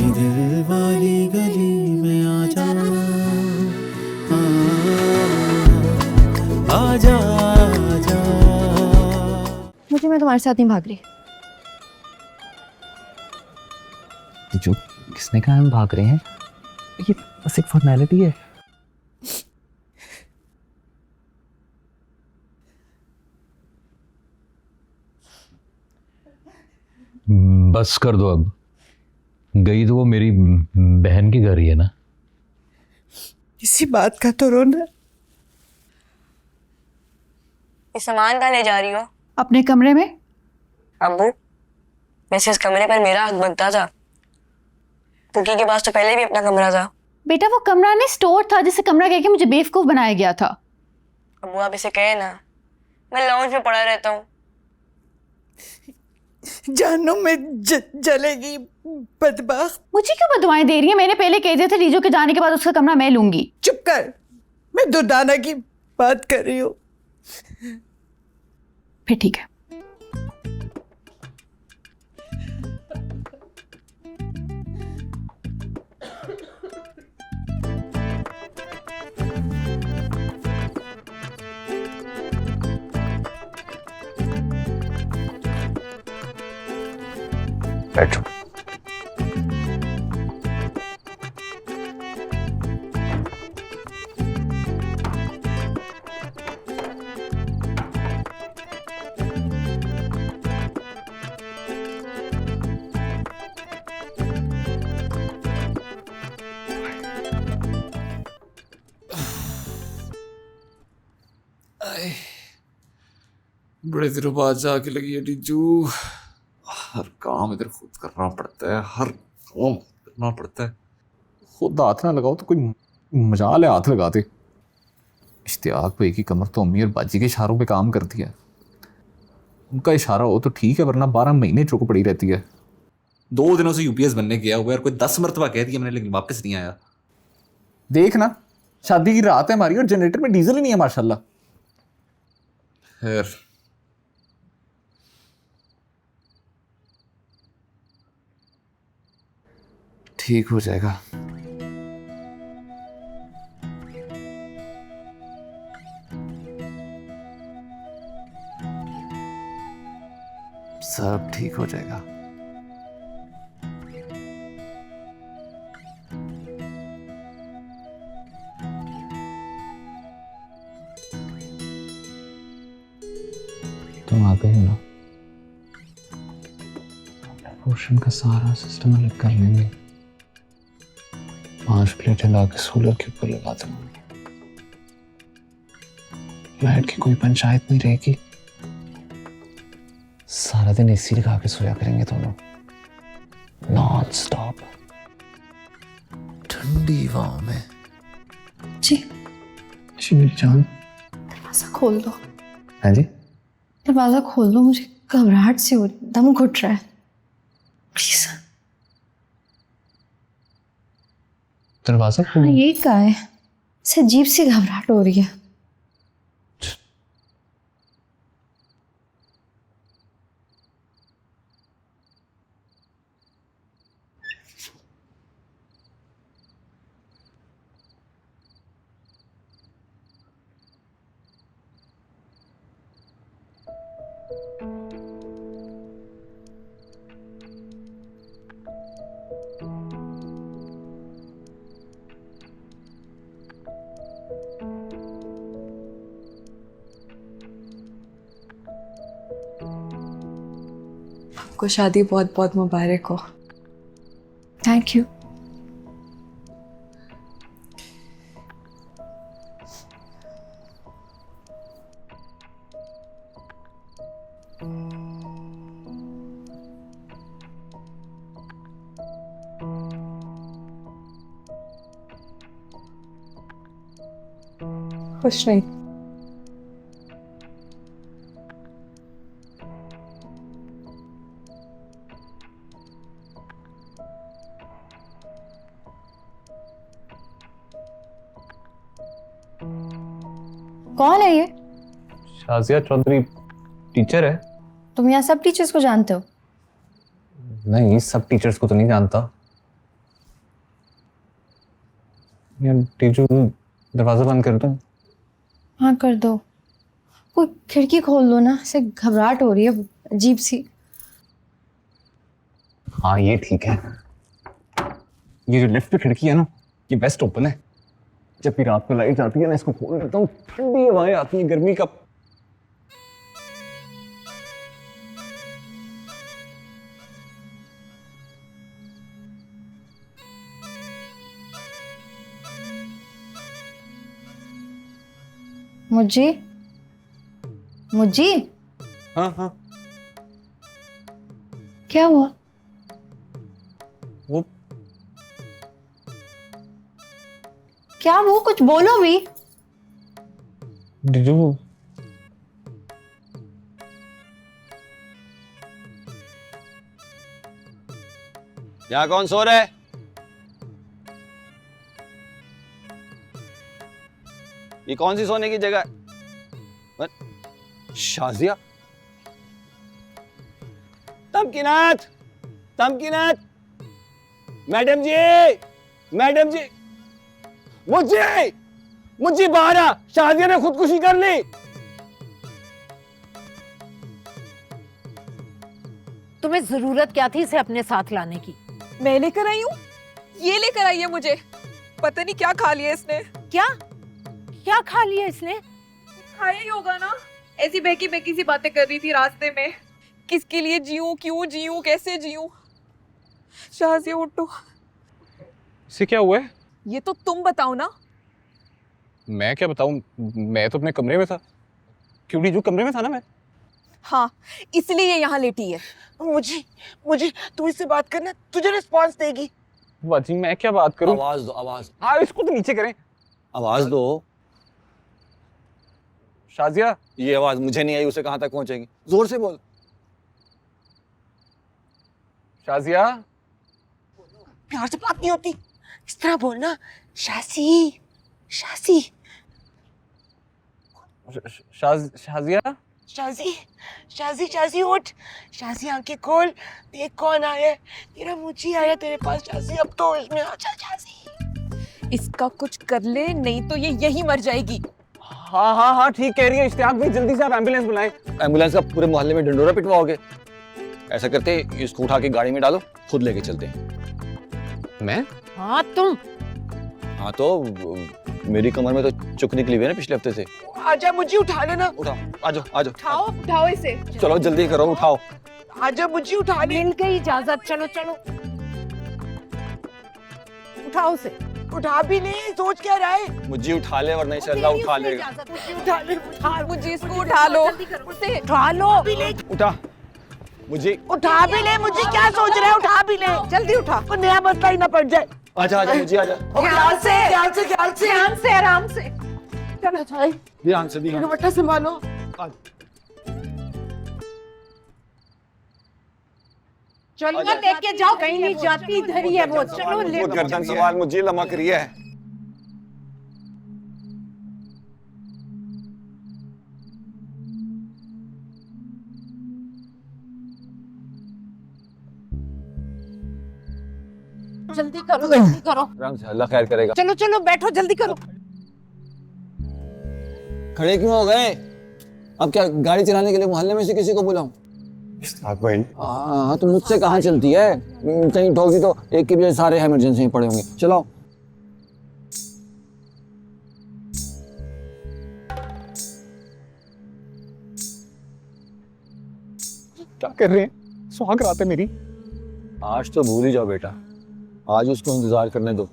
दिल वाली गली में आजा, आजा आजा। मुझे मैं तुम्हारे साथ नहीं भाग रही। जो किसने कहा हम भाग रहे हैं? ये बस एक फॉर्मेलिटी है। बस कर दो अब। गई तो वो मेरी बहन के घर ही है ना। इसी बात का तो रोना। ये सामान कहाँ ले जा रही हो? अपने कमरे में। अब्बू, वैसे इस कमरे पर मेरा हक बनता था। पुकी के पास तो पहले भी अपना कमरा था। बेटा वो कमरा नहीं, स्टोर था जिसे कमरा कह के मुझे बेवकूफ बनाया गया था। अब्बू आप इसे कहे ना, मैं लाउंज में पड़ा रहता हूँ। जानू में जलेगी बदबख्त। मुझे क्यों बदवाएं दे रही है? मैंने पहले कह दिया था रीजो के जाने के बाद उसका कमरा मैं लूंगी। चुप कर, मैं दुर्दाना की बात कर रही हूँ। फिर ठीक है। बैठो। बड़े दिनों बाद जाके लगी है टीचू। हर काम इधर खुद करना पड़ता है, हर काम करना पड़ता है। खुद हाथ ना लगाओ तो कोई मजाल है हाथ लगाते। इश्तियाक भाई की कमर तो अम्मी और बाजी के इशारों पे काम करती है। उनका इशारा हो तो ठीक है, वरना 12 महीने चुक पड़ी रहती है। 2 दिनों से यूपीएस बनने गया हुआ है और कोई 10 मरतबा कह दिया मैंने, लेकिन वापस नहीं आया। देख ना, शादी की रात है हमारी और जनरेटर में डीजल ही नहीं है माशाल्लाह। खैर ठीक हो जाएगा। सब ठीक हो जाएगा। तुम आ गए हो ना, रोशन का सारा सिस्टम अलग कर लेंगे। 5 प्लेटें ला के सोलर के ऊपर लगा दूंगा। लाइट की कोई पंचायत नहीं रहेगी। सारा दिन एसी लगा के सोया करेंगे दोनों, नॉन स्टॉप, ठंडी हवा में। जी जी मेरी जान। दरवाजा खोल दो। हाँ जी, दरवाजा खोल दो, मुझे घबराहट सी हो रही, दम घुट रहा है। प्लीज। दरवाजा खोलो। हाँ, ये क्या है? इससे अजीब सी घबराहट हो रही है। आपको शादी बहुत बहुत मुबारक हो। Thank you. खुश नहीं। कौन है ये? शाजिया चौधरी टीचर है। तुम यहाँ सब टीचर्स को जानते हो? नहीं, सब टीचर्स को तो नहीं जानता, यार टीचू दरवाजा बंद कर दो। हाँ कर दो। कोई खिड़की खोल दो ना, ऐसे घबराहट हो रही है अजीब सी। हाँ ये ठीक है। ये जो लेफ्ट पे खिड़की है ना, ये बेस्ट ओपन है। जब भी रात को लाइट जाती है ना, इसको खोल देता हूँ, ठंडी हवाएं आती हैं गर्मी का। मुझे मुझे हाँ हाँ क्या हुआ? वो क्या वो, कुछ बोलो भी। डिजू यहाँ कौन सो रहा है? ये कौन सी सोने की जगह है? शाजिया, तमकीनात, तमकीनात, मैडम जी, मैडम जी, मुझे मुझे बाहर आ, शाजिया ने खुदकुशी कर ली। तुम्हें जरूरत क्या थी इसे अपने साथ लाने की? मैं लेकर आई हूँ, ये लेकर आई है मुझे। पता नहीं क्या खा लिया इसने। क्या क्या खा लिया इसने? खाया ही होगा ना। ऐसी बहकी बहकी सी बातें कर रही थी रास्ते में। किसके लिए जीऊं, क्यों जीऊं, कैसे जीऊं। शाजिया उठो। इसे क्या हुआ है? ये तो तुम बताओ ना। मैं क्या बताऊं, मैं तो अपने कमरे में था। क्यों डिजू, कमरे में था ना मैं। हाँ, इसलिए ये यहाँ लेटी है। मुझे मुझे तू इससे बात करना, तुझे रिस्पॉन्स देगी। बाजी मैं क्या बात करूं? आवाज दो, आवाज, हाँ इसको तो नीचे करें। आवाज दो। शाजिया, ये आवाज मुझे नहीं आई, उसे कहां तक पहुंचेगी? जोर से बोल। शाजिया, प्यार से बात नहीं होती, इस तरह बोलना। शासी शासी शाजिया, शाजी शाजी शाजी उठ। शाजी आंखें खोल, देख कौन आया है। तेरा मुझी आया तेरे पास शाजी, अब तो इसमें आ जा शाजी। इसका कुछ कर ले, नहीं तो ये यही मर जाएगी। हाँ हाँ हाँ ठीक कह रही है इश्तियाक भाई, जल्दी से आप एम्बुलेंस बुलाएं। एम्बुलेंस का पूरे मोहल्ले में ढिंडोरा पिटवाओगे? ऐसा करते इसको उठा के गाड़ी में डालो, खुद लेके चलते हैं। मैं? हाँ तुम। हाँ तो मेरी कमर में तो चुक निकली हुई है ना पिछले हफ्ते से। आजा, मुझे उठा लेना। उठाओ, आजो आजो, उठाओ उठाओ इसे। चलो जल्दी करो, उठाओ। आजा, मुझे उठा ले। मिल गई इजाजत, चलो चलो उठाओ उसे। उठा भी नहीं, सोच क्या रहा है। मुझे उठा ले, वरना इसे अल्लाह उठा लेगा। उठा ले, मुझे इसको उठा लो। उसे उठा लो। उठा, मुझे उठा भी ले। मुझे क्या सोच रहा है, उठा भी ले। जल्दी उठा। और नया मसला ही ना पड़ जाए। आजा आजा, मुझे आजा। ध्यान से ध्यान से ध्यान से ध्यान से, आराम से। चलो भाई, ध्यान से, ध्यान से। दुपट्टा संभालो। चलो ना, लेके जाओ, कहीं नहीं जाती, इधर ही है वो। चलो ले। वो गर्दन संभाल, मुझे लमक रही है। जल्दी करो, जल्दी करो। आराम से, अल्लाह खैर करेगा। चलो चलो बैठो, जल्दी करो। खड़े क्यों हो गए? अब क्या गाड़ी चलाने के लिए मोहल्ले में से किसी को बुलाऊं? हाँ तो मुझसे कहाँ चलती है, कहीं ठोकी तो एक के भी सारे इमरजेंसी में पड़े होंगे। चलाओ। क्या कर रहे हैं? सुहाग रात है मेरी। आज तो भूल ही जाओ बेटा, आज उसको इंतजार करने दो,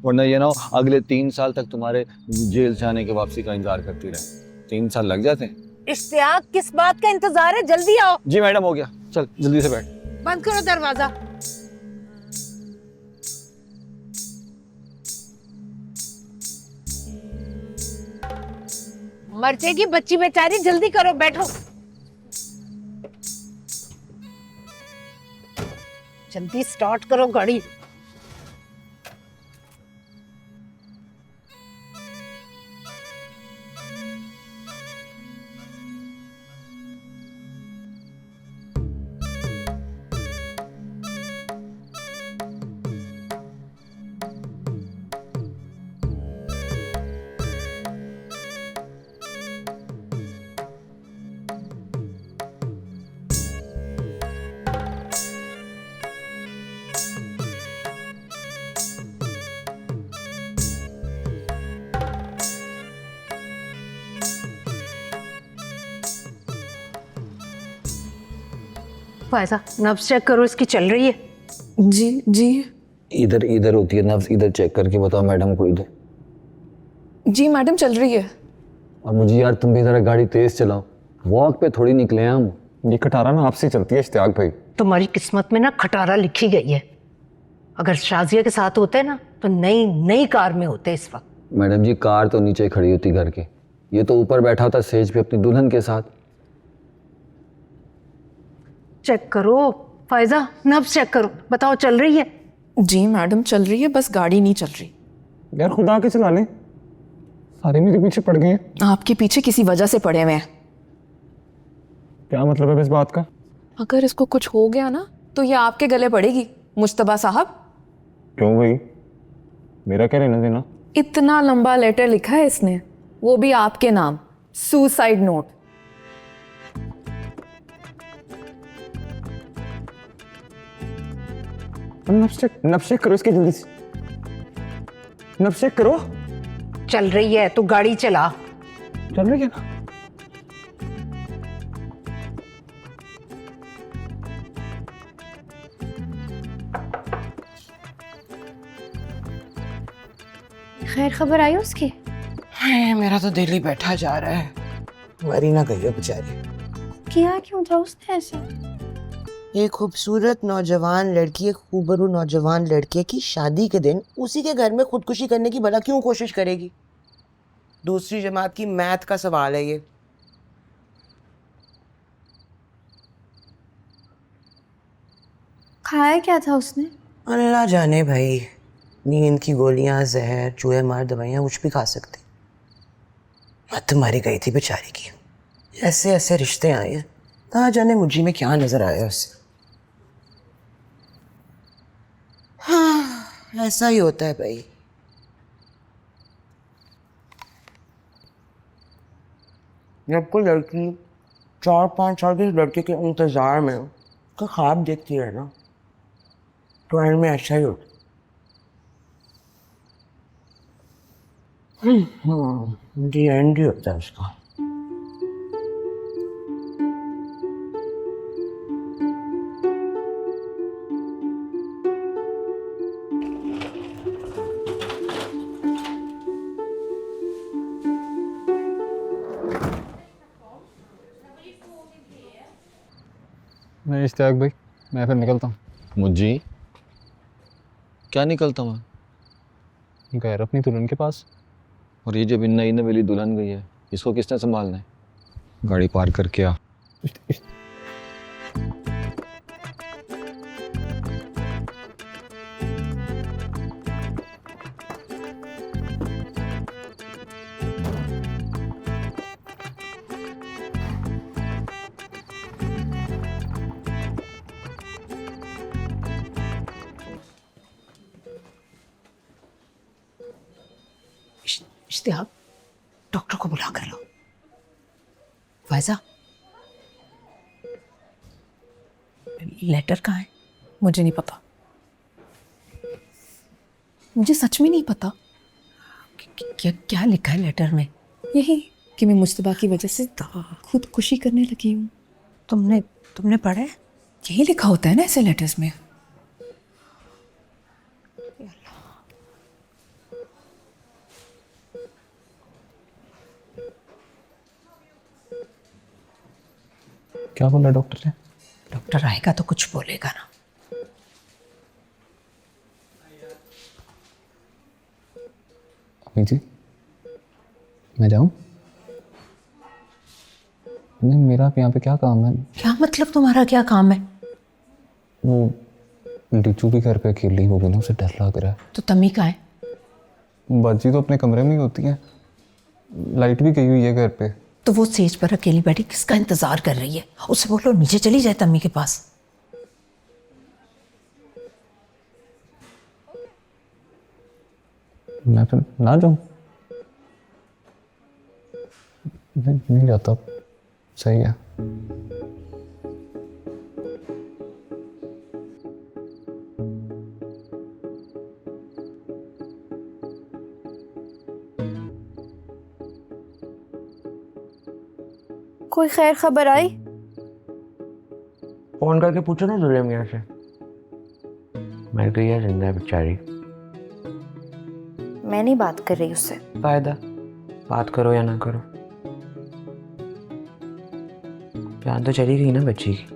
वरना ये ना हो अगले 3 साल तक तुम्हारे जेल से आने के वापसी का इंतजार करती रहे। 3 साल लग जाते हैं। इश्तियाक, किस बात का इंतजार है? जल्दी आओ। जी मैडम, हो गया। चल जल्दी से बैठ। बंद करो दरवाजा। मर जाएगी बच्ची बेचारी, जल्दी करो, बैठो। जल्दी स्टार्ट करो गाड़ी। फायजा नब्ज चेक करो, इसकी चल रही है। जी जी इधर इधर होती है नब्ज, इधर चेक करके बताओ मैडम को इधर। जी मैडम चल रही है। और मुझे यार तुम भी जरा गाड़ी तेज चलाओ, वॉक पे थोड़ी निकले हैं हम। ये खटारा ना आपसे चलती है इश्तियाक भाई। तुम्हारी किस्मत में ना खटारा लिखी गई है। अगर शाजिया के साथ होते ना तो नई नई कार में होते इस वक्त। मैडम जी कार तो नीचे खड़ी होती घर के, ये तो ऊपर बैठा होता स्टेज पे अपनी दुल्हन के साथ। चेक करो फायजा, नब्ज चेक करो, बताओ चल रही है। जी मैडम चल रही है, बस गाड़ी नहीं चल रही। यार खुदा के चला ले, सारे मेरे पीछे पड़ गए हैं। आपके पीछे किसी वजह से पड़े हुए हैं। क्या मतलब है इस बात का? अगर इसको कुछ हो गया ना तो ये आपके गले पड़ेगी मुश्तबा साहब। क्यों भाई, मेरा क्या लेना देना? इतना लंबा लेटर लिखा है इसने, वो भी आपके नाम, सुसाइड नोट। नब्ज चेक करो इसकी जल्दी से, नब्ज चेक करो। चल रही है तो गाड़ी चला। चल रही है ना? खैर खबर आई उसकी? हाय, मेरा तो दिल ही बैठा जा रहा है। मरी ना गई है बेचारी। किया क्यों था उसने ऐसा? एक खूबसूरत नौजवान लड़की, एक खूबरू नौजवान लड़के की शादी के दिन उसी के घर में खुदकुशी करने की भला क्यों कोशिश करेगी? दूसरी जमात की मैथ का सवाल है ये। खाया क्या था उसने? अल्लाह जाने भाई, नींद की गोलियां, जहर, चूहे मार दवाइयाँ कुछ भी खा सकती। मत मारी गई थी बेचारी की। ऐसे ऐसे रिश्ते आए हैं, कहाँ जाने मुझी में क्या नजर आया उसे। हाँ, ऐसा ही होता है भाई। जब कोई लड़की 4-5 साल के लड़के के इंतजार में उसका ख्वाब देखती है ना, तो एंड में अच्छा ही होता है। दी एंड ही होता है उसका। नहीं इश्तियाक भाई, मैं फिर निकलता हूँ। मुझे क्या निकलता हूँ? गैर अपनी दुल्हन के पास। और ये जब इन नई नवेली दुल्हन गई है, इसको किसने संभालना है? गाड़ी पार करके आ। इश्तियाक, डॉक्टर को बुला कर लो। फायजा, लेटर कहाँ है? मुझे नहीं पता, मुझे सच में नहीं पता। क्या क्या लिखा है लेटर में? यही कि मैं मुश्तबा की वजह से खुदकुशी करने लगी हूँ। तुमने पढ़ा है? यही लिखा होता है ना ऐसे लेटर्स में। क्या बोला डॉक्टर ने? डॉक्टर आएगा तो कुछ बोलेगा ना। अम्मी जी, मैं जाऊँ? नहीं, मेरा यहाँ पे क्या काम है? क्या मतलब तुम्हारा क्या काम है? वो लिचू भी घर पे अकेली हो गई ना, उसे डर लग रहा है। तो तम्मी कहाँ है? बाजी तो अपने कमरे में ही होती है, लाइट भी गई हुई है घर पे। तो वो सेज पर अकेली बैठी किसका इंतजार कर रही है? उसे बोलो नीचे चली जाए तम्मी के पास। मैं फिर ना जाऊँ? नहीं जाता, सही है। कोई खैर खबर आई? फोन करके पूछो ना जुलिया मियाँ से। मर गई है जिंदा है बेचारी। मैं नहीं बात कर रही उससे। फायदा, बात करो या ना करो, जान तो चली गई ना बच्ची की।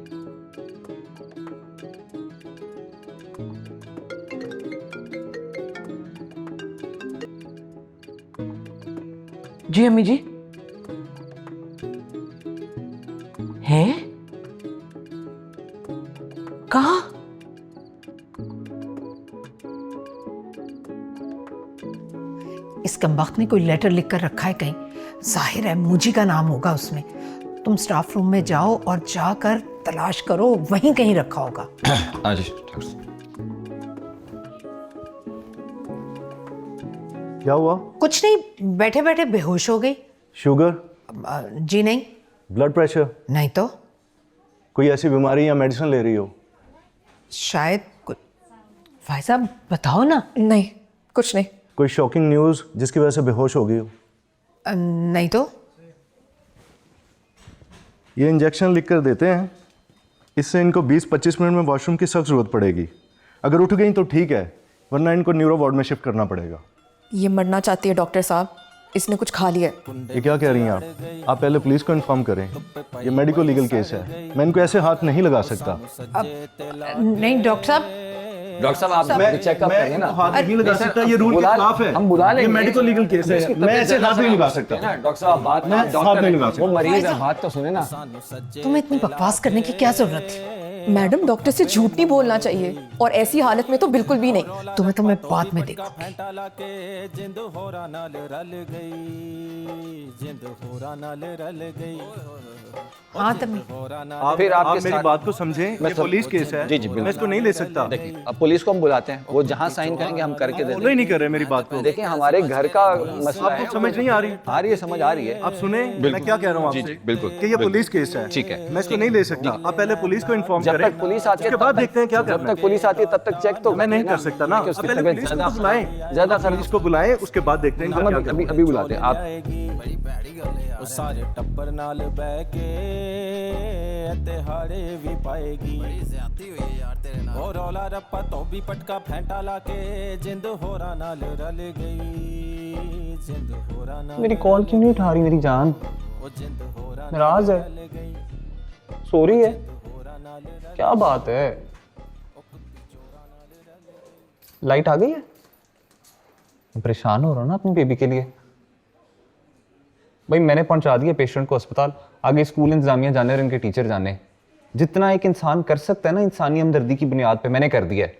जी अम्मी जी। हैं? कहाँ? इस कमबख्त ने कोई लेटर लिख कर रखा है कहीं, जाहिर है मुझी का नाम होगा उसमें। तुम स्टाफ रूम में जाओ और जाकर तलाश करो, वहीं कहीं रखा होगा। आज क्या हुआ? कुछ नहीं, बैठे बैठे बेहोश हो गई। शुगर? जी नहीं। Blood pressure? नहीं तो। कोई ऐसी बीमारी या मेडिसिन ले रही हो? शायद भाई साहब बताओ ना। नहीं, कुछ नहीं। कोई शॉकिंग न्यूज़ जिसकी वजह से बेहोश हो गई हो? नहीं तो। ये इंजेक्शन लिख कर देते हैं, इससे इनको 20-25 मिनट में वॉशरूम की सख्त जरूरत पड़ेगी। अगर उठ गई तो ठीक है, वरना इनको न्यूरो वार्ड में शिफ्ट करना पड़ेगा। ये मरना चाहती है डॉक्टर साहब, इसने कुछ खा लिया है। ये क्या कह रही हैं आप पहले पुलिस को इन्फॉर्म करें। ये मेडिको लीगल केस है, मैं इनको ऐसे हाथ नहीं लगा सकता। नहीं डॉक्टर साहब, आप चेकअप करेंगे ना। हाथ नहीं लगा सकता, ये रूल के खिलाफ है। हम बुला लेंगे। ये मेडिको लीगल केस है, मैं ऐसे हाथ नहीं लगा सकता। डॉक्टर साहब बात मैं हाथ नहीं लगा सकता। वो मरीज है, बात तो सुने ना। तुम्हें इतनी बकवास करने की क्या जरूरत थी? मैडम, डॉक्टर से झूठ नहीं बोलना चाहिए, और ऐसी हालत में तो बिल्कुल भी नहीं। तुम्हें तो मैं बाद में देखूंगी। हाँ तभी आप मेरी बात को समझें, ये पुलिस केस है। जी जी, मैं इसको नहीं ले सकता। देखिए, अब पुलिस को हम बुलाते हैं, वो जहाँ साइन करेंगे हम करके दे फॉलो ही नहीं कर रहे मेरी बात को। देखिए हमारे घर का मसला है। आपको समझ नहीं आ रही? आ रही है, समझ आ रही है। आप सुने, मैं क्या कह रहा हूँ आपसे। बिल्कुल कि ये पुलिस केस है, ठीक है। मैं इसको नहीं ले सकता। आप पहले पुलिस को इन्फॉर्म जब करें, तक पुलिस आती है उसके बाद देखते हैं क्या करना है। जब तक पुलिस आती है तब तक चेक तो मैं नहीं कर सकता ना। उसकी पहले तबीयत पुलिस को ज्यादा बुलाएं, ज्यादा पुलिस को बुलाएं, उसके बाद देखते हैं क्या करना है। अभी बुलाते हैं आप। सारे टब्बर नाल बह के तिहाड़े भी पाएगी। बड़ी ज्यादती हुई है यार तेरे नाल। और रौला रप्पा तो भी पटका फेंटा लाके जिंद होरा नाल रल गई। जिंद होरा नाल। मेरी कॉल क्यों नहीं उठा रही मेरी जान? नाराज है, सो रही है, क्या बात है? लाइट आ गई है? परेशान हो रहा हूँ ना अपनी बेबी के लिए। भाई मैंने पहुंचा दिया पेशेंट को अस्पताल, आगे स्कूल इंतजामिया जाने और इनके टीचर जाने। जितना एक इंसान कर सकता है ना इंसानी हमदर्दी की बुनियाद पे, मैंने कर दिया है।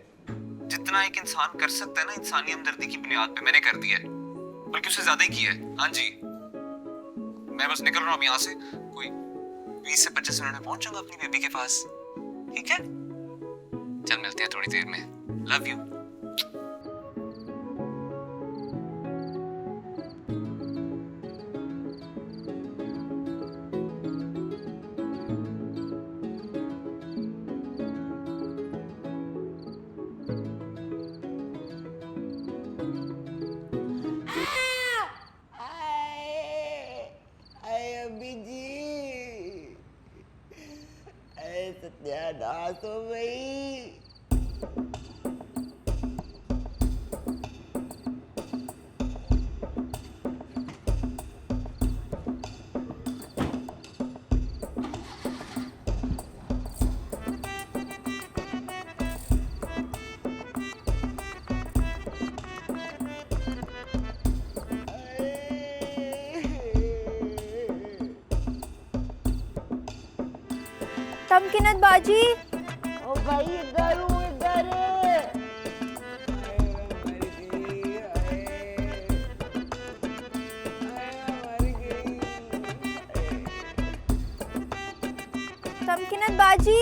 जितना एक इंसान कर सकता है ना इंसानी हमदर्दी की बुनियाद पे, मैंने कर दिया है, बल्कि उससे ज्यादा ही किया है। हाँ जी, मैं बस निकल रहा हूँ यहाँ से, कोई 20 से 25 मिनट में पहुंच जाऊंगा अपनी बेबी के पास। ठीक है, चल मिलते हैं थोड़ी देर में। Love you. सत्यानाश हो गई। तमकीनत बाजी। ओ भाई इधर हूँ, इधर। तमकीनत बाजी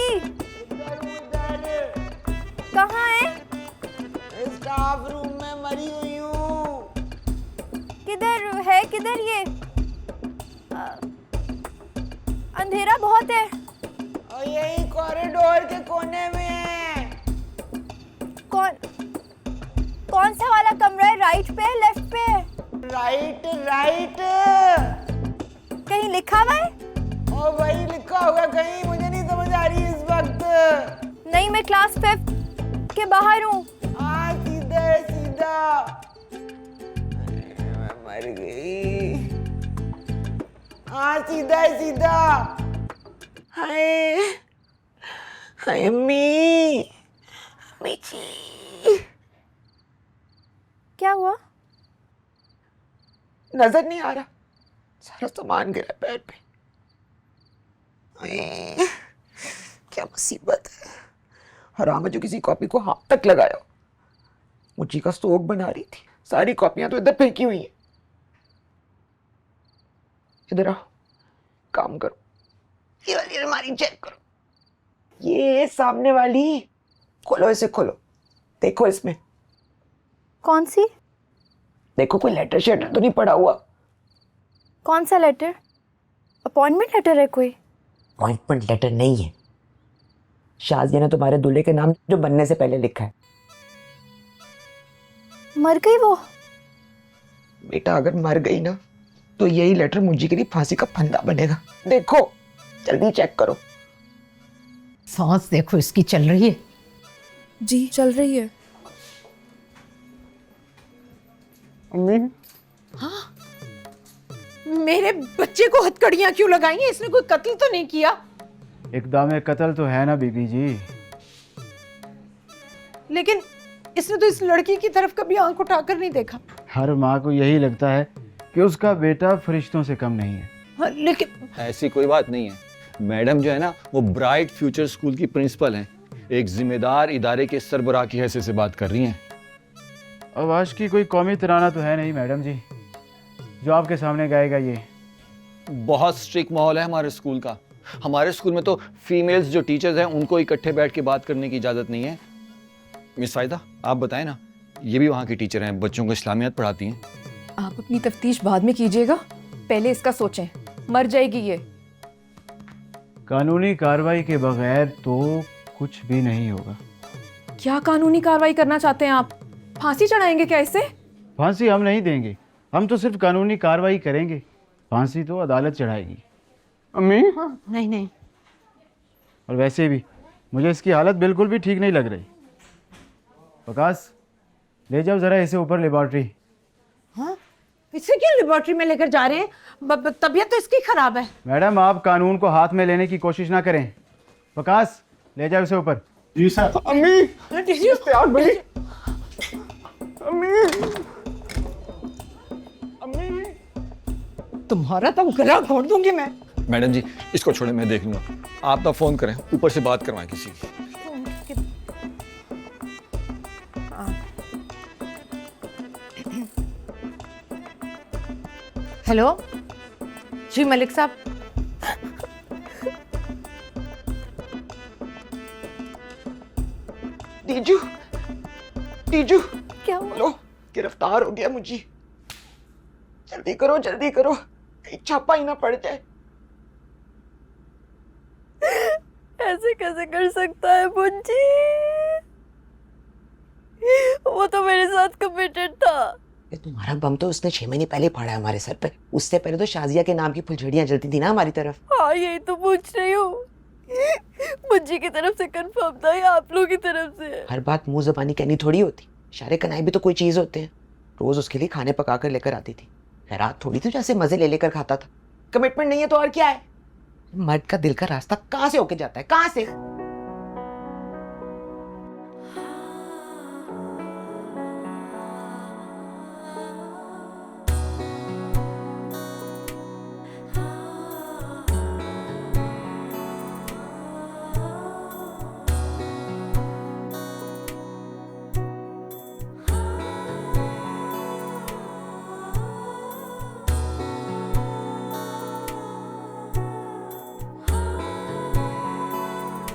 कहाँ है? स्टाफ रूम में मरी हुई हूँ। किधर है, किधर ये? अंधेरा बहुत है। और यही कॉरिडोर के कोने में है। कौन सा वाला कमरा है? राइट पे, लेफ्ट पे? Right right. कहीं लिखा हुआ है? ओ भाई लिखा होगा कहीं, मुझे नहीं समझ आ रही इस वक्त। नहीं, मैं क्लास 5 के बाहर हूँ। सीधा सीधा। मैं मर गई। सीधा सीधा। हाय हाय अम्मी, अम्मी जी। क्या हुआ? नजर नहीं आ रहा, सारा सामान गिरा बेड पे। हाय, क्या मुसीबत है। हराम जो किसी कॉपी को हाथ तक लगाया। मुझी का स्टोक बना रही थी, सारी कॉपियां तो इधर फेंकी हुई हैं। इधर आओ, काम करो, ये वाली अलमारी चेक करो, ये सामने वाली खोलो, इसे खोलो, देखो इसमें। कौन सी? देखो कोई लेटर शेटर तो नहीं पड़ा हुआ। कौन सा लेटर? अपॉइंटमेंट लेटर है कोई? अपॉइंटमेंट लेटर नहीं है, शाजिया ने तुम्हारे दूल्हे के नाम जो बनने से पहले लिखा है। मर गई वो? बेटा अगर मर गई ना तो यही लेटर मुझे के लिए फांसी का फंदा बनेगा। देखो जल्दी चेक करो। सांस देखो इसकी चल रही है। जी चल रही है। हाँ, मेरे बच्चे को हथकड़ियां क्यों लगाई हैं? इसने कोई कत्ल तो नहीं किया? इकदाम कत्ल तो है ना बीबी जी, लेकिन इसने तो इस लड़की की तरफ कभी आंख उठाकर नहीं देखा। हर माँ को यही लगता है कि उसका बेटा फरिश्तों से कम नहीं है। हाँ, लेकिन ऐसी कोई बात नहीं है। मैडम जो है ना वो ब्राइट फ्यूचर स्कूल की प्रिंसिपल हैं, एक जिम्मेदार इदारे के सरबराह की हैसियत से बात कर रही हैं। अब आज की कोई कौमी तराना तो है नहीं मैडम जी जो आपके सामने गाएगा। ये बहुत स्ट्रिक्ट माहौल है हमारे स्कूल का। हमारे स्कूल में तो फीमेल्स जो टीचर्स हैं उनको इकट्ठे बैठ के बात करने की इजाज़त नहीं है। मिस फायदा आप बताएं ना, ये भी वहाँ की टीचर हैं, बच्चों को इस्लामियत पढ़ाती हैं। आप अपनी तफ्तीश बाद में कीजिएगा, पहले इसका सोचें। मर जाएगी ये। कानूनी कार्रवाई के बगैर तो कुछ भी नहीं होगा। क्या कानूनी कार्रवाई करना चाहते हैं आप? फांसी चढ़ाएंगे क्या इसे? फांसी हम नहीं देंगे, हम तो सिर्फ कानूनी कार्रवाई करेंगे, फांसी तो अदालत चढ़ाएगी। अम्मी? हाँ, नहीं नहीं। और वैसे भी मुझे इसकी हालत बिल्कुल भी ठीक नहीं लग रही। प्रकाश ले जाओ जरा इसे ऊपर लेबॉर्ट्री। हाँ, इसे क्यों लेबॉर्ट्री में लेकर जा रहे हैं? तबीयत तो इसकी खराब है। मैडम आप कानून को हाथ में लेने की कोशिश ना करें। प्रकाश ले जाओ इसे ऊपर। जी सर। अम्मी इस्तेआग भाई। अम्मी अम्मी तुम्हारा तो गला घोट दूंगी मैं। मैडम जी इसको छोड़े, मैं देख लूंगा। आप ना फोन करें, ऊपर से बात करवाएं किसी की। हेलो जी मलिक साहब। दीजू दीजू, क्या हुआ? लो गिरफ्तार हो गया मुझे। जल्दी करो जल्दी करो, कहीं छापा ही ना पड़ जाए। ऐसे कैसे कर सकता है मुंजी? वो तो मेरे साथ कमिटेड था। तुम्हारा बम तो उसने 6 महीने पहले फाड़ा है हमारे सर पे। उससे पहले तो शाजिया के नाम की फुलझड़ियां जलती थी ना हमारी तरफ। हाँ यही तो पूछ रही हूँ। मुंजी की तरफ से कंफर्म था या आप लोगों की तरफ से? हर बात मुंह ज़बानी कहनी थोड़ी होती, इशारे कनाई भी तो कोई चीज़ होते हैं। रोज उसके लिए खाने पका कर लेकर आती थी, खैरात थोड़ी थी जैसे मजे ले लेकर खाता था। कमिटमेंट नहीं है तो और क्या है? मर्द का दिल का रास्ता कहाँ से होके जाता है, कहाँ से?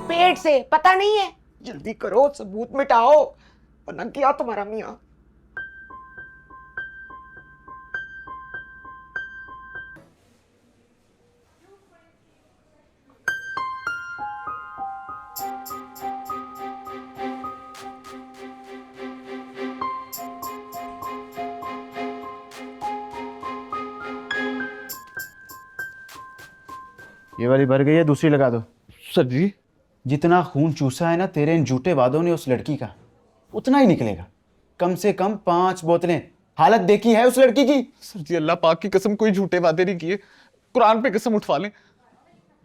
पेट से पता नहीं है। जल्दी करो, सबूत मिटाओ, वरना क्या तुम्हारा मियाँ। ये वाली भर गई है, दूसरी लगा दो। सर जी जितना खून चूसा है ना तेरे इन झूठे वादों ने उस लड़की का, उतना ही निकलेगा। कम से कम 5 बोतलें। हालत देखी है उस लड़की की। सर जी अल्लाह पाक की कसम कोई झूठे वादे नहीं किए, कुरान पे कसम उठवा लें।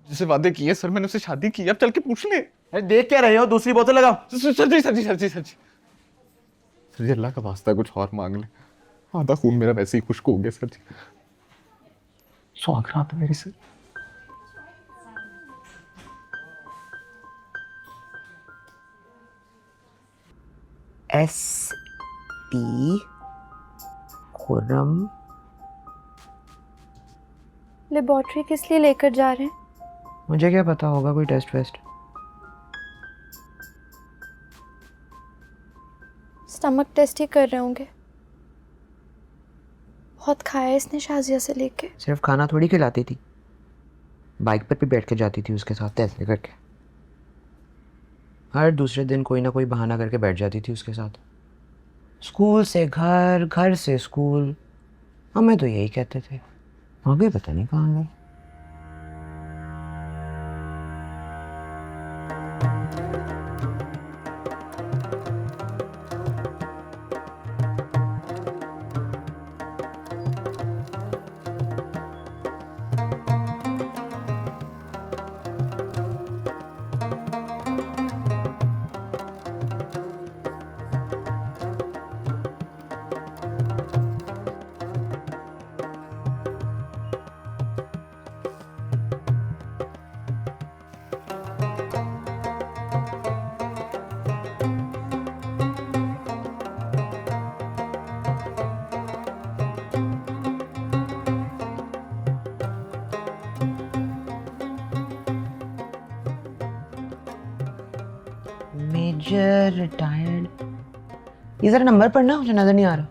जिसे वादे किए सर मैंने उससे शादी की, अब चल के पूछ ले। अरे देख क्या रहे हो, दूसरी बोतल लगाओ। सर जी अल्लाह का वास्ता कुछ और मांग ले, आधा खून मेरा वैसे ही खुश्क हो गया सर जी। स्वागत है मेरी सर। SP खुर्रम लेबोरेटरी किस लिए लेकर जा रहे हैं? मुझे क्या पता, होगा कोई टेस्ट वेस्ट। स्टमक टेस्ट ही कर रहे होंगे। बहुत खाया है इसने शाजिया से लेके। सिर्फ खाना थोड़ी खिलाती थी, बाइक पर भी बैठ के जाती थी उसके साथ ऐसे करके। हर दूसरे दिन कोई ना कोई बहाना करके बैठ जाती थी उसके साथ। स्कूल से घर, घर से स्कूल, हमें तो यही कहते थे। आगे पता नहीं कहाँ गए। मेजर रिटायर्ड, ये जरा नंबर पढ़ना, मुझे नजर नहीं आ रहा।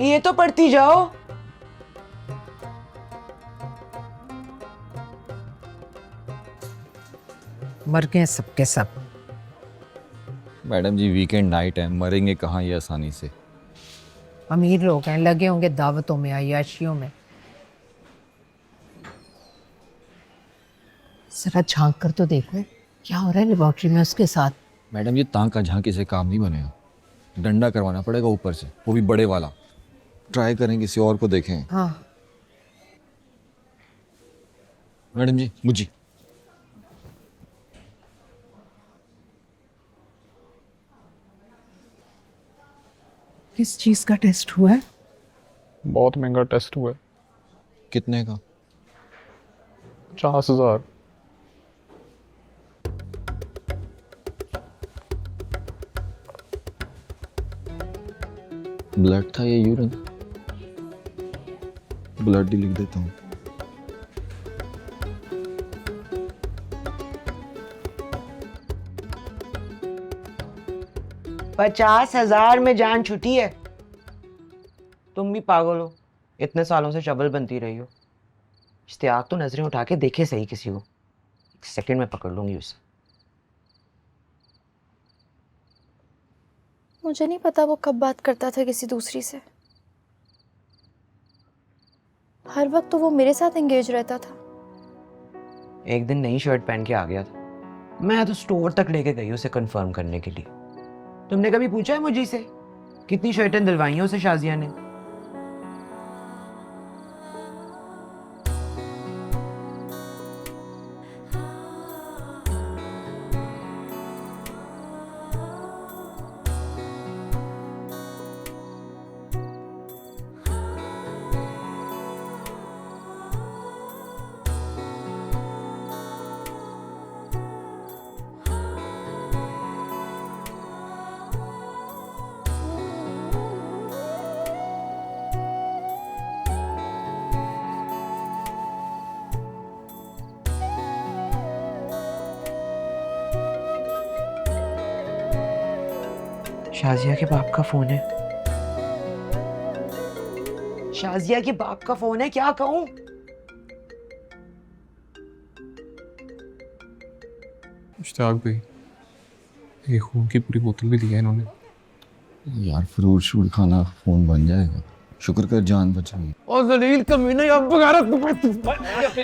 ये तो पढ़ती जाओ। मर गए सबके सब। मैडम जी वीकेंड नाइट है, मरेंगे कहाँ ये आसानी से। अमीर लोग हैं, लगे होंगे दावतों में, अय्याशियों में। जरा झांक कर तो देखो क्या हो रहा है लेबोरेटरी में उसके साथ। मैडम ये तांका झांकी से काम नहीं बनेगा, डंडा करवाना पड़ेगा ऊपर से, वो भी बड़े वाला। ट्राई करें किसी और को देखें। हाँ मैडम जी मुझे किस चीज का टेस्ट हुआ है? बहुत महंगा टेस्ट हुआ है। कितने का? 50,000। ब्लड था या यूरिन? ब्लड ही लिख देता हूँ। $50,000 में जान छुटी है। तुम भी पागल हो, इतने सालों से चबल बनती रही हो। इश्तियाक तो नजरें उठा के देखे सही किसी को, 1 सेकंड में पकड़ लूंगी उसे। मुझे नहीं पता वो कब बात करता था किसी दूसरी से। हर वक्त तो वो मेरे साथ एंगेज रहता था। एक दिन नई शर्ट पहन के आ गया था, मैं तो स्टोर तक लेके गई उसे कंफर्म करने के लिए। तुमने कभी पूछा है मुझे से कितनी शर्टें दिलवाई हैं उसे शाजिया ने? शाजिया के बाप का फोन है। शाजिया के बाप का फोन है, क्या कहूं? इश्तियाक भाई, एक खून की पूरी बोतल भी दी है इन्होंने। यार फ्रूट शूट खाना फोन बन जाएगा। शुक्र कर जान बच गई। ओ जलील कमीने, अब बगैर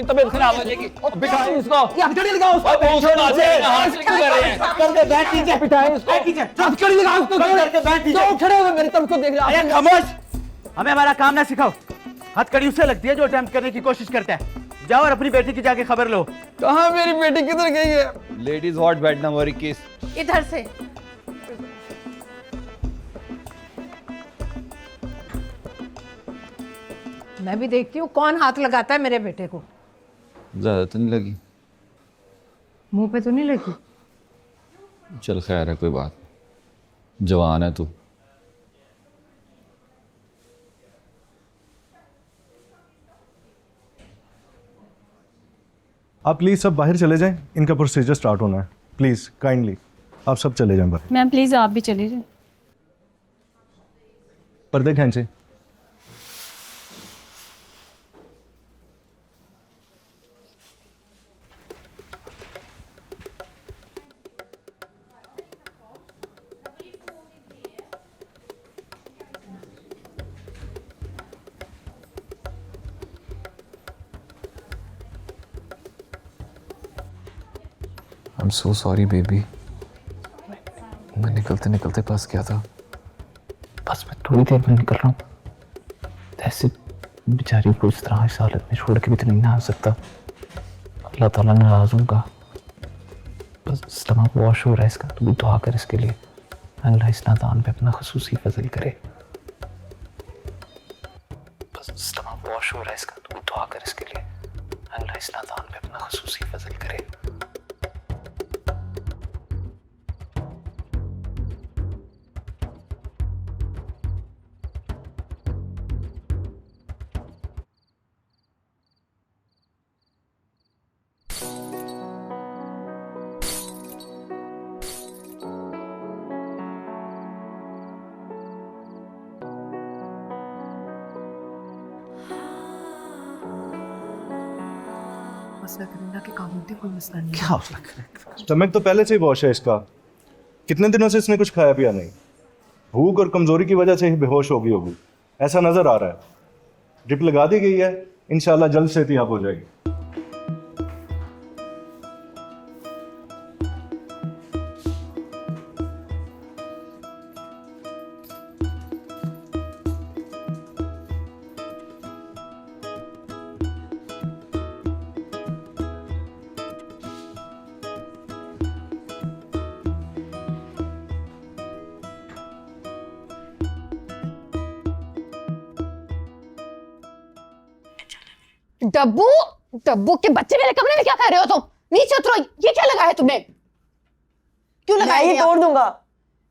तबीयत खराब हो जाएगी। बिठाओ इसको, हथकड़ी लगाओ उसको। कर दे, बैठ नीचे, बिठाओ उसको, हथकड़ी लगाओ उसको, करके बैठ नीचे। तो खड़े हुए मेरे तरफ को देख रहा है। अरे खामोश, हमें हमारा काम ना सिखाओ। हथकड़ी उससे लगती है जो अटेम्प्ट करने की कोशिश करता है। जाओ और अपनी बेटी की जाके खबर लो। कहाँ मेरी बेटी किधर गई है? Ladies hot bed number 21। इधर से। मैं भी देखती हूँ कौन हाथ लगाता है मेरे बेटे को। ज्यादा तो नहीं लगी? मुंह पे तो नहीं लगी? चल खैर है, कोई बात नहीं। जवान है तू। आप प्लीज़ सब बाहर चले जाएं, इनका प्रोसीजर स्टार्ट होना है। प्लीज़ काइंडली आप सब चले जाएं बाहर। मैम प्लीज़ आप भी चली जाए। पर्दे खींचे। I'm so sorry बेबी, मैं निकलते निकलते फंस गया था। बस मैं थोड़ी देर में निकल रहा हूँ। ऐसे बेचारी को इस तरह इस हालत में छोड़ के भी तो नहीं ना आ सकता। अल्लाह ताला नाराज होगा। बस स्टमक वॉश हो रहा है इसका, तू भी दुआ कर इसके लिए। अल्लाह इस नादान पे अपना खुसूसी फजल करे। बस स्टमक वॉश हो रहा है इसका, तू भी दुआ कर इसके लिए। अल्लाह इस नादान पे अपना खुसूसी फजल करे। क्या स्टमक तो पहले से ही वॉश है इसका। कितने दिनों से इसने कुछ खाया पिया नहीं। भूख और कमजोरी की वजह से ही बेहोश हो गई होगी, ऐसा नजर आ रहा है। ड्रिप लगा दी गई है, इंशाल्लाह जल्द सेहतियाब हो जाएगी। डब्बू, डब्बू के बच्चे मेरे कमरे में क्या कर रहे हो तुम? नीचे उतरो। ये क्या लगाया तुमने? क्यों लगाया? मैं तोड़ दूंगा।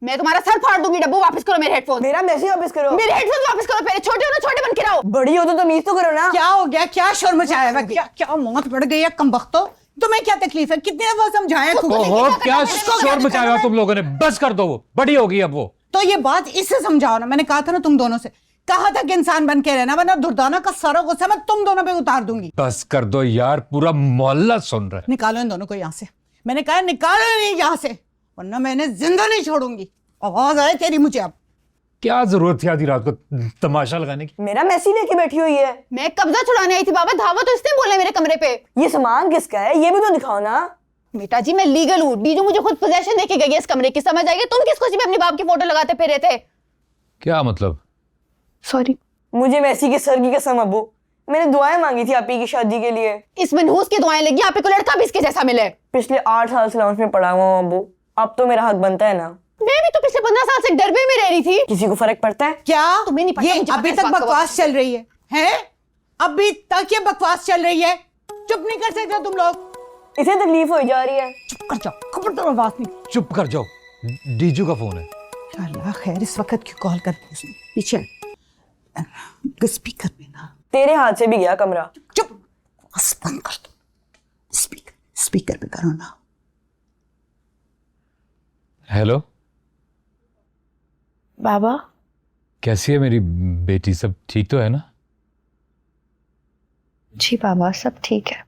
मैं तुम्हारा सर फाड़ दूंगी। डब्बू वापस करो मेरे हेडफोन। मेरा मैसेज वापस करो। मेरे हेडफोन वापस करो। पहले छोटे हो ना, छोटे बन के रहो। बड़ी हो तो तमीज तो करो ना। क्या हो गया? क्या शोर मचाया है? क्या क्या मौत बढ़ गई है कमबख्तो? तुम्हें क्या तकलीफ है? कितनी दफा समझाया ओहो, क्या शोर मचाया हुआ तुम लोगों ने? बस कर दो, वो बड़ी होगी अब वो। तो ये बात इससे समझाओ ना। मैंने कहा था ना तुम दोनों से, कहा था कि इंसान बन के रहना, वरना दुर्दाना का सारा गुस्सा मैं तुम दोनों पे उतार दूंगी। बस कर दो यार, पूरा मोहल्ला सुन रहा है। निकालो इन दोनों को यहाँ से। मैंने कहा निकालो नहीं यहाँ से, वरना मैं इन्हें जिंदा नहीं छोड़ूंगी। आवाज आए तेरी मुझे अब। क्या जरूरत थी आधी रात को तमाशा लगाने की? मेरा मैसेज लेके बैठी हुई है। मैं कब्जा छुड़ाने आई थी बाबा। धावा तो इसने बोला मेरे कमरे पे। ये सामान किसका है ये भी तो दिखाओ ना। बेटा जी मैं लीगल हूँ। डीजू मुझे खुद पोजेशन देके गई है इस कमरे की, समझ आएगी? तुम किस खुशी में अपने बाप की फोटो लगाते फिर रहे थे? क्या मतलब? सॉरी। मुझे मैसी के सर की कसम अब्बू, मैंने दुआएं मांगी थी आप ही की शादी के लिए। इस मनहूस की दुआएं लगी, आप ही को लड़का भी इसके जैसा मिले। पिछले 8 साल से लाउंज में पड़ा हुआ हूँ अब्बू, अब तो मेरा हक बनता है ना। मैं भी तो पिछले 15 साल से डरबे में रह रही थी। किसी को फर्क पड़ता है क्या? तुम्हें नहीं पता? ये अभी तक बकवास चल रही है, हैं? अभी तक ये बकवास चल रही है। चुप नहीं कर सकते तुम लोग? इसे तकलीफ हो जा रही है। चुप कर जाओ, खबरदार आवाज नहीं। चुप कर जाओ, डीजू का फोन है। अल्लाह खैर, इस वक्त क्यों कॉल कर रही उसने? पीछे स्पीकर पे ना। तेरे हाथ से भी गया कमरा। चुप, बस बंद कर दो। स्पीकर पे करो ना। हेलो बाबा, कैसी है मेरी बेटी? सब ठीक तो है ना? जी बाबा सब ठीक है।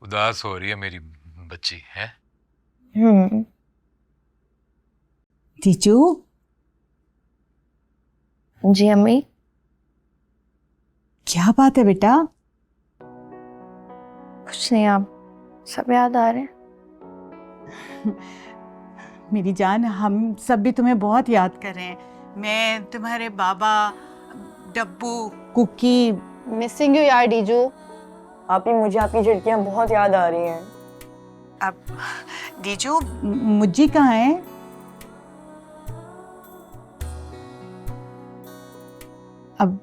उदास हो रही है मेरी बच्ची है? जीजू। जी अम्मी। क्या बात है बेटा? कुछ नहीं, आप सब याद आ रहे हैं। मेरी जान, हम सब भी तुम्हें बहुत याद कर रहे हैं। मैं, तुम्हारे बाबा, डब्बू, कुकी। मिसिंग यू यार डीजू। आप ही मुझे आपकी झिड़कियां बहुत याद आ रही हैं। अब डीजू, मुज्जी कहाँ है? अब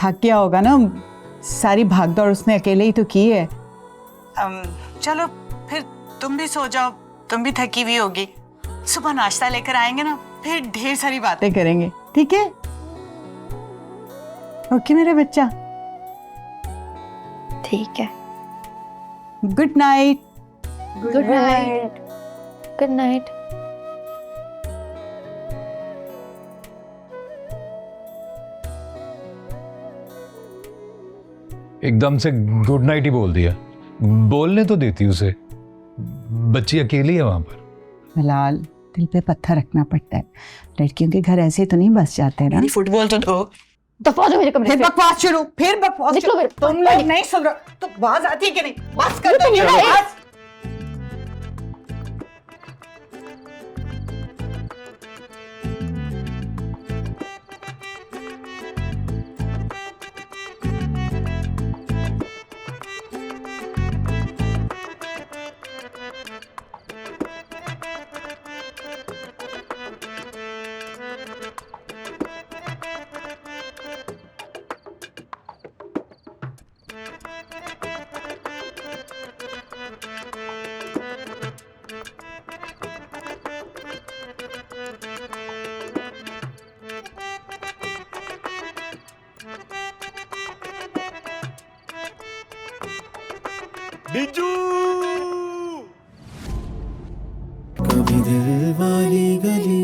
थक गया होगा ना, सारी भागदौड़ उसने अकेले ही तो की है। चलो फिर तुम भी सो जाओ, तुम भी थकी हुई होगी। सुबह नाश्ता लेकर आएंगे ना, फिर ढेर सारी बातें करेंगे, ठीक है? ओके मेरा बच्चा। ठीक है। Good night. Good night. Good night. एकदम से गुड नाइट ही बोल दिया। बोलने तो देती उसे, बच्ची अकेली है वहां पर। फिलहाल दिल पे पत्थर रखना पड़ता है, लड़कियों के घर ऐसे तो नहीं बस जाते ना। फुटबॉल तो दो। दफा दो मेरे कमरे से। फिर बकवास शुरू, फिर बकवास निकलो शुरू। मेरे- तुम लोग नहीं सुन रहे तो बात आती है कि नहीं? बस कर दो मेरा है। बस। बिज्जू। कभी दिल वाली गली